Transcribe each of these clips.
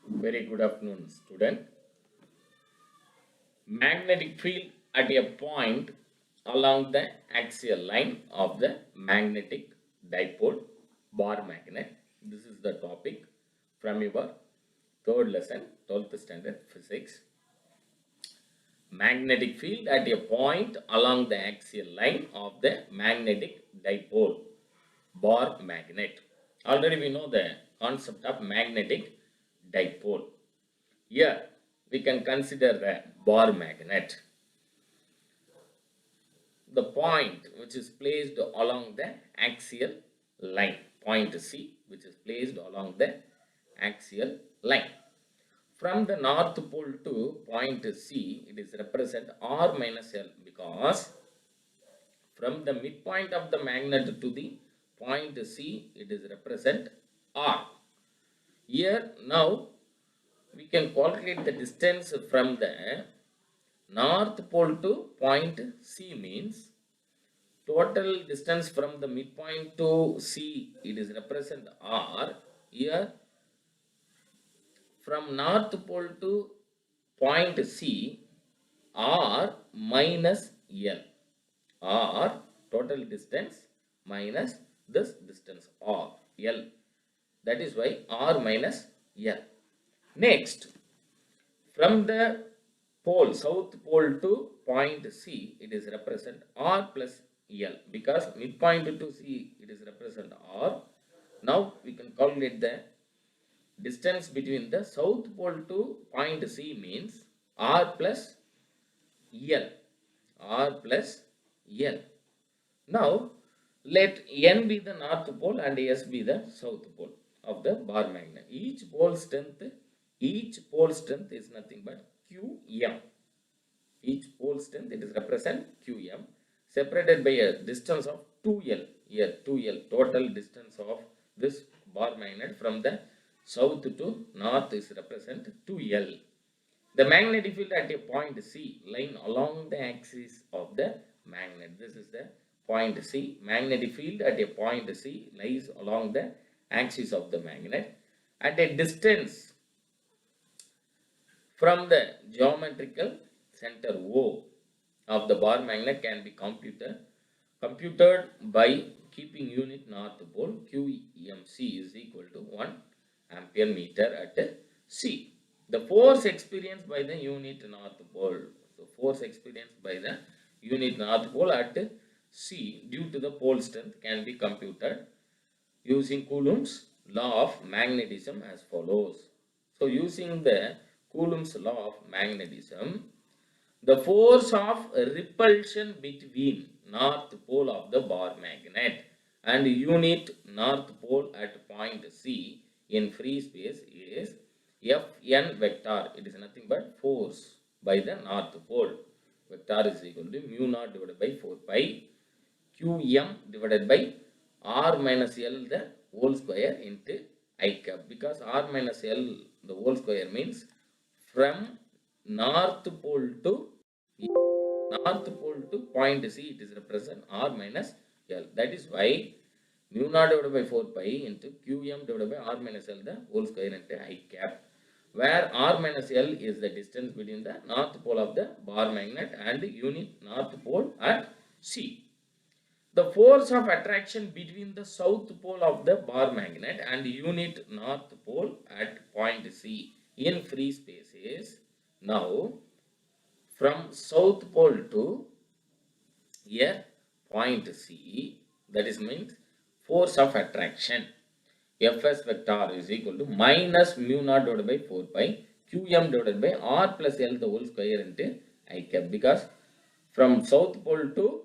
Very good afternoon, student. Magnetic field at a point along the axial line of the magnetic dipole bar magnet. This is the topic from your third lesson, 12th standard physics. Magnetic field at a point along the axial line of the magnetic dipole bar magnet. Already we know the concept of magnetic dipole. Here we can consider the bar magnet. The point which is placed along the axial line, point C, which is placed along the axial line. From the north pole to point C, it is represent R minus L because from the midpoint of the magnet to the point C, it is represent R. Here now we can calculate the distance from the north pole to point C means total distance from the midpoint to C, it is represent R. Here from north pole to point C, R minus L. R total distance minus this distance R, L. That is why R minus L. Next, from the pole, south pole to point C, it is represent R plus L because midpoint to C, it is represent R. Now we can calculate the distance between the south pole to point C means R plus L. R plus L. Now let N be the north pole and S be the south pole of the bar magnet. Each pole strength is nothing but Qm. Each pole strength it is represent Qm separated by a distance of 2L. Here 2L total distance of this bar magnet from the south to north is represent 2L. The magnetic field at a point C lying along the axis of the magnet. This is the point C. Magnetic field at a point C lies along the axis of the magnet at a distance from the geometrical center O of the bar magnet can be computed by keeping unit north pole. QMC is equal to 1 ampere meter at C. The force experienced by the unit north pole. So force experienced by the unit north pole at C due to the pole strength can be computed using Coulomb's law of magnetism as follows. So using the Coulomb's law of magnetism, the force of repulsion between north pole of the bar magnet and unit north pole at point C in free space is Fn vector. It is nothing but force by the north pole. Vector is equal to mu naught divided by 4 pi Qm divided by R minus L the whole square into I cap, because R minus L the whole square means from north pole to point C, it is represent R minus L. That is why mu naught divided by 4 pi into Qm divided by R minus L the whole square into I cap, where R minus L is the distance between the north pole of the bar magnet and the unit north pole at C. The force of attraction between the south pole of the bar magnet and unit north pole at point C in free space is now from south pole to here point C, that is means force of attraction Fs vector is equal to minus mu naught divided by 4 pi Qm divided by R plus L the whole square into I cap, because from south pole to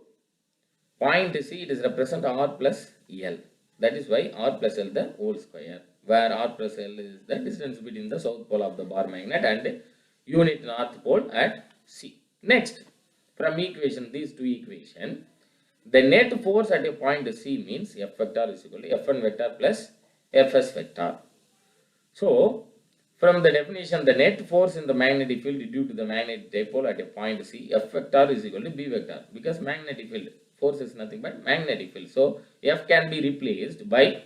point C, it is represent R plus L. That is why R plus L the whole square, where R plus L is the distance between the south pole of the bar magnet and unit north pole at C. Next, from equation, these two equations, the net force at a point C means F vector is equal to Fn vector plus Fs vector. So, from the definition, the net force in the magnetic field due to the magnetic dipole at a point C, F vector is equal to B vector, because magnetic field force is nothing but magnetic field. So F can be replaced by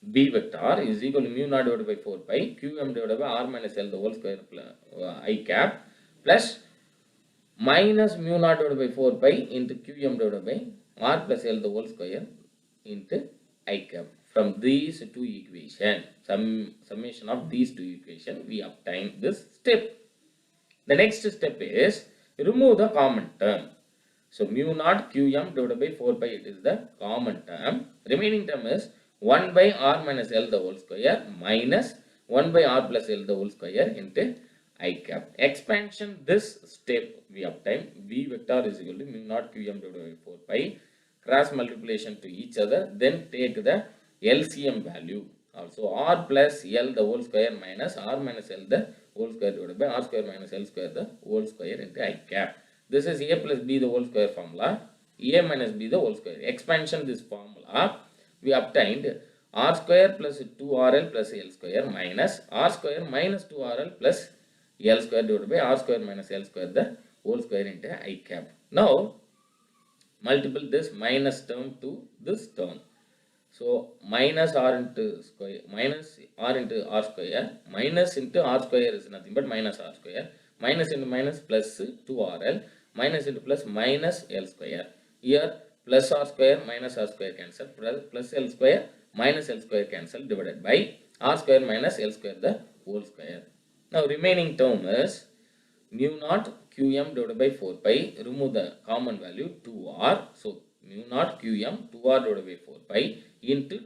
B vector is equal to mu naught divided by 4 pi qm divided by r minus L the whole square plus, I cap plus minus mu naught divided by 4 pi into qm divided by r plus L the whole square into I cap. From these two equations, summation of these two equations, we obtain this step. The next step is remove the common term. So mu naught qm divided by 4 pi, it is the common term. Remaining term is 1 by r minus L the whole square minus 1 by r plus L the whole square into I cap. Expansion this step we obtain B vector is equal to mu naught qm divided by 4 pi. Cross multiplication to each other, then take the LCM value. Also r plus L the whole square minus r minus L the whole square divided by r square minus L square the whole square into I cap. This is a plus b the whole square formula, a minus b the whole square. Expansion this formula, we obtained r square plus 2rl plus L square minus r square minus 2rl plus L square divided by r square minus L square the whole square into I cap. Now multiple this minus term to this term. So minus r into square minus r into r square minus into r square is nothing but minus r square, minus into minus plus 2rl minus into plus minus L square. Here plus r square minus r square cancel, plus L square minus L square cancel, divided by r square minus L square the whole square. Now remaining term is mu naught qm divided by 4 pi, remove the common value 2r. So mu naught qm 2r divided by 4 pi into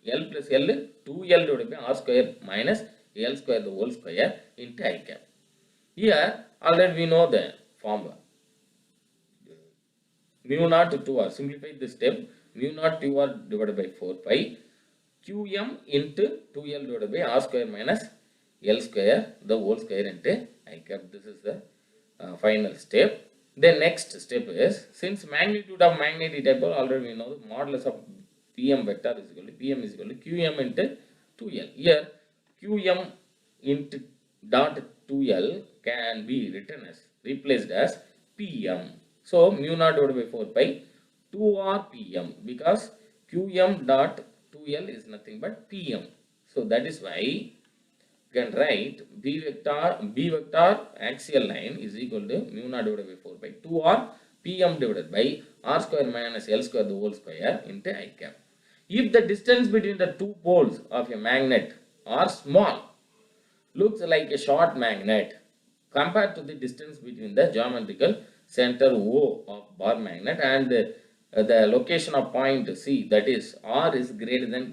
L plus L 2L divided by r square minus L square the whole square into I cap. Here already we know the formula. Mu naught 2r, simplify this step, mu naught 2r divided by 4 pi qm into 2L divided by r square minus L square the whole square into I cap. This is the final step. The next step is, since magnitude of magnetic dipole already we know, the modulus of Pm vector is equal to Pm is equal to Qm into 2L. Here Qm into dot 2L can be written as, replaced as Pm. So mu naught divided by 4 pi 2r Pm, because Qm dot 2L is nothing but Pm. So that is why you can write B vector axial line is equal to mu naught divided by 4 pi 2r Pm divided by r square minus L square the whole square into I cap. If the distance between the two poles of a magnet are small, looks like a short magnet compared to the distance between the geometrical center O of bar magnet and the location of point C, that is r is greater than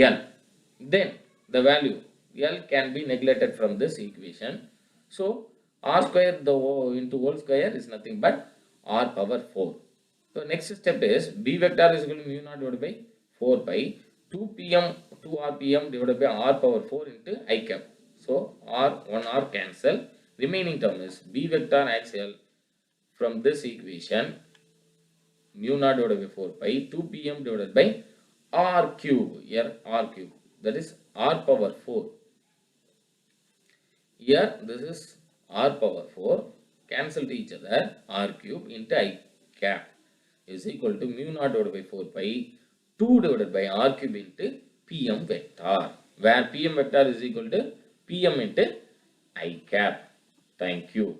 L, then the value L can be neglected from this equation. So r square the into whole square is nothing but r power 4. So next step is B vector is equal to mu naught divided by 4 pi 2r Pm divided by r power 4 into I cap. So r 1r cancel, remaining term is B vector axial from this equation mu naught divided by 4 pi 2 Pm divided by r cube, here r cube, that is r power 4. Here this is r power 4, cancel to each other, r cube into I cap is equal to mu naught divided by 4 pi 2 divided by r cube into Pm vector, where Pm vector is equal to Pm into I cap. Thank you.